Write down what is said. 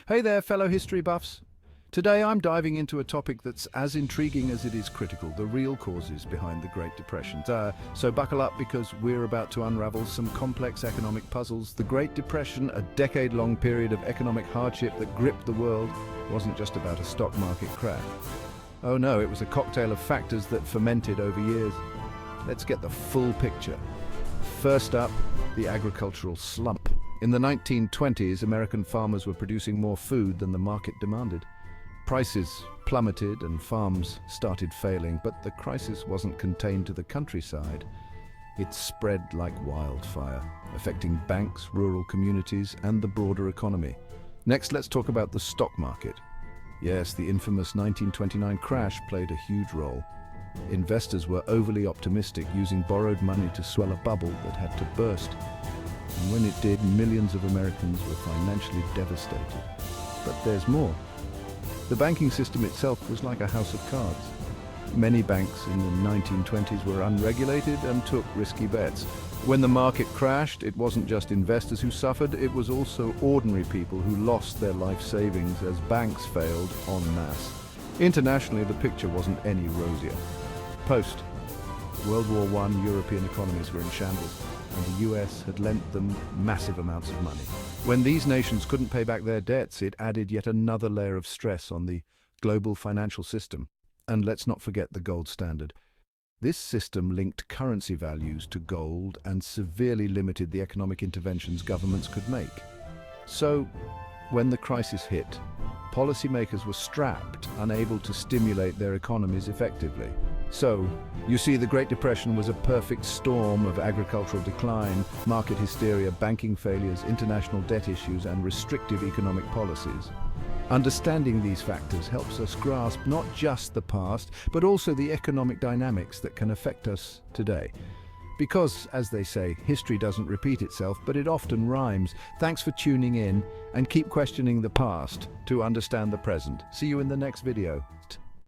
Hey there, fellow history buffs. Today I'm diving into a topic that's as intriguing as it is critical, the real causes behind the Great Depression. So buckle up because we're about to unravel some complex economic puzzles. The Great Depression, a decade-long period of economic hardship that gripped the world, wasn't just about a stock market crash. Oh no, it was a cocktail of factors that fermented over years. Let's get the full picture. First up, the agricultural slump. In the 1920s, American farmers were producing more food than the market demanded. Prices plummeted and farms started failing, but the crisis wasn't contained to the countryside. It spread like wildfire, affecting banks, rural communities, and the broader economy. Next, let's talk about the stock market. Yes, the infamous 1929 crash played a huge role. Investors were overly optimistic, using borrowed money to swell a bubble that had to burst. And when it did, millions of Americans were financially devastated. But there's more. The banking system itself was like a house of cards. Many banks in the 1920s were unregulated and took risky bets. When the market crashed, it wasn't just investors who suffered, it was also ordinary people who lost their life savings as banks failed en masse. Internationally, the picture wasn't any rosier. Post-World War I, European economies were in shambles, and the US had lent them massive amounts of money. When these nations couldn't pay back their debts, it added yet another layer of stress on the global financial system. And let's not forget the gold standard. This system linked currency values to gold and severely limited the economic interventions governments could make. So, when the crisis hit, policymakers were strapped, unable to stimulate their economies effectively. So, you see, the Great Depression was a perfect storm of agricultural decline, market hysteria, banking failures, international debt issues, and restrictive economic policies. Understanding these factors helps us grasp not just the past, but also the economic dynamics that can affect us today. Because, as they say, history doesn't repeat itself, but it often rhymes. Thanks for tuning in, and keep questioning the past to understand the present. See you in the next video.